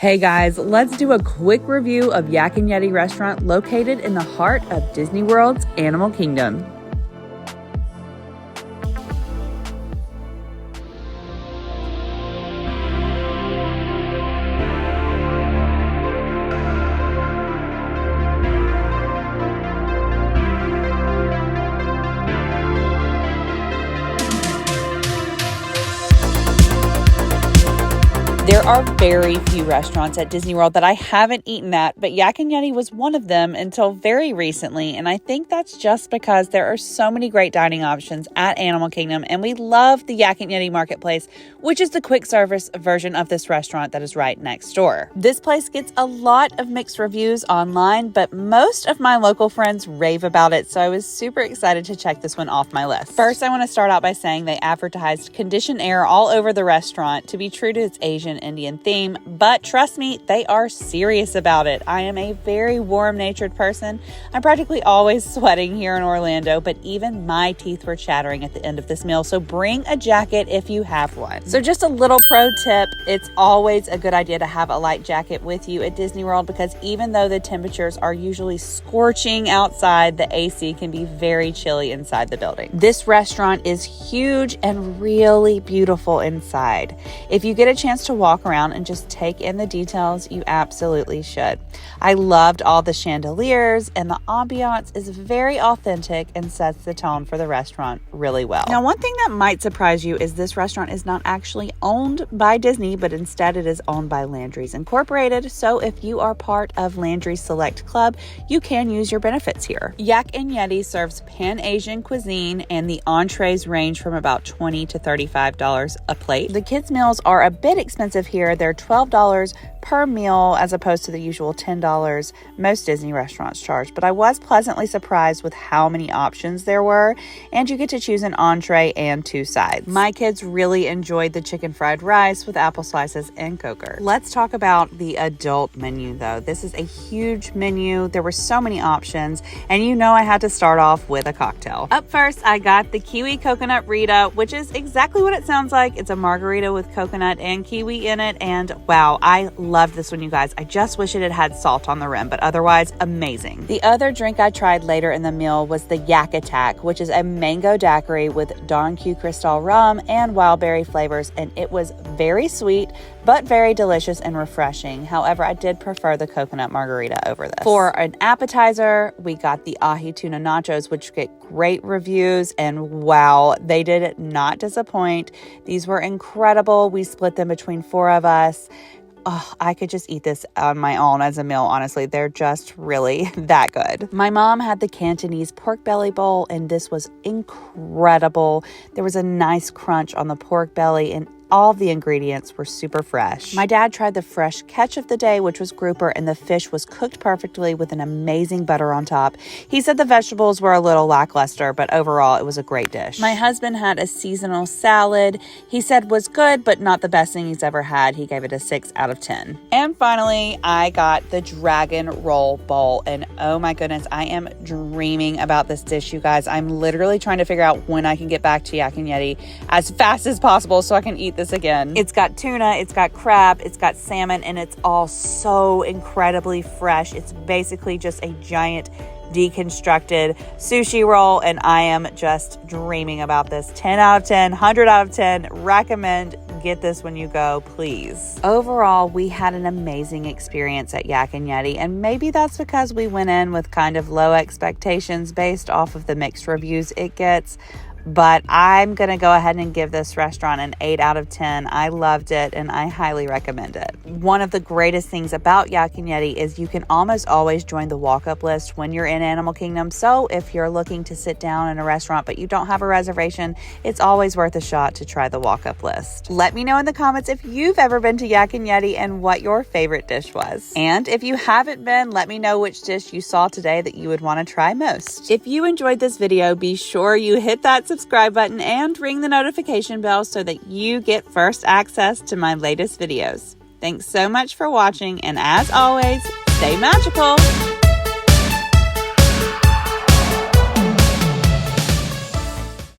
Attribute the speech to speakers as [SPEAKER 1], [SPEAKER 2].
[SPEAKER 1] Hey guys, let's do a quick review of Yak Yeti restaurant located in the heart of Disney World's Animal Kingdom. There are very few restaurants at Disney World that I haven't eaten at, but Yak Yeti was one of them until very recently, and I think that's just because there are so many great dining options at Animal Kingdom, and we love the Yak Yeti Marketplace, which is the quick service version of this restaurant that is right next door. This place gets a lot of mixed reviews online, but most of my local friends rave about it, so I was super excited to check this one off my list. First, I want to start out by saying they advertised conditioned air all over the restaurant to be true to its Asian Indian theme, but trust me, they are serious about it. I am a very warm-natured person. I'm practically always sweating here in Orlando, but even my teeth were chattering at the end of this meal, so bring a jacket if you have one. So just a little pro tip, it's always a good idea to have a light jacket with you at Disney World because even though the temperatures are usually scorching outside, the AC can be very chilly inside the building. This restaurant is huge and really beautiful inside. If you get a chance to walk around and just take in the details, you absolutely should. I loved all the chandeliers, and the ambiance is very authentic and sets the tone for the restaurant really well. Now, one thing that might surprise you is this restaurant is not actually owned by Disney, but instead it is owned by Landry's Incorporated. So if you are part of Landry's Select Club, you can use your benefits here. Yak Yeti serves Pan-Asian cuisine, and the entrees range from about $20 to $35 a plate. The kids' meals are a bit expensive here. They're $12 per meal as opposed to the usual $10 most Disney restaurants charge, but I was pleasantly surprised with how many options there were, and you get to choose an entree and 2 sides. My kids really enjoyed the chicken fried rice with apple slices and coker. Let's talk about the adult menu though. This is a huge menu. There were so many options, and you know I had to start off with a cocktail. Up first, I got the kiwi coconut Rita, which is exactly what it sounds like. It's a margarita with coconut and kiwi in it, and wow, I loved this one, you guys. I just wish it had salt on the rim, but otherwise amazing. The other drink I tried later in the meal was the Yak Attack, which is a mango daiquiri with Don Q Cristal rum and wild berry flavors, and it was very sweet but very delicious and refreshing. However, I did prefer the coconut margarita over this. For an appetizer, we got the ahi tuna nachos, which get great reviews, and wow, they did not disappoint. These were incredible. We split them between 4 of us. Oh, I could just eat this on my own as a meal, honestly. They're just really that good. My mom had the Cantonese pork belly bowl, and this was incredible. There was a nice crunch on the pork belly, and all of the ingredients were super fresh. My dad tried the fresh catch of the day, which was grouper, and the fish was cooked perfectly with an amazing butter on top. He said the vegetables were a little lackluster, but overall it was a great dish. My husband had a seasonal salad. He said was good, but not the best thing he's ever had. He gave it a 6 out of 10. And finally, I got the dragon roll bowl, and oh my goodness, I am dreaming about this dish, you guys. I'm literally trying to figure out when I can get back to Yak Yeti as fast as possible so I can eat this again. It's got tuna, it's got crab, it's got salmon, and it's all so incredibly fresh. It's basically just a giant deconstructed sushi roll, and I am just dreaming about this. 10 out of 10, 100 out of 10, recommend. Get this when you go, please. Overall, we had an amazing experience at Yak Yeti, and maybe that's because we went in with kind of low expectations based off of the mixed reviews it gets. But I'm going to go ahead and give this restaurant an 8 out of 10. I loved it, and I highly recommend it. One of the greatest things about Yak Yeti is you can almost always join the walk-up list when you're in Animal Kingdom. So if you're looking to sit down in a restaurant but you don't have a reservation, it's always worth a shot to try the walk-up list. Let me know in the comments if you've ever been to Yak Yeti and what your favorite dish was. And if you haven't been, let me know which dish you saw today that you would want to try most. If you enjoyed this video, be sure you hit that subscribe button and ring the notification bell so that you get first access to my latest videos. Thanks so much for watching, and as always, stay magical.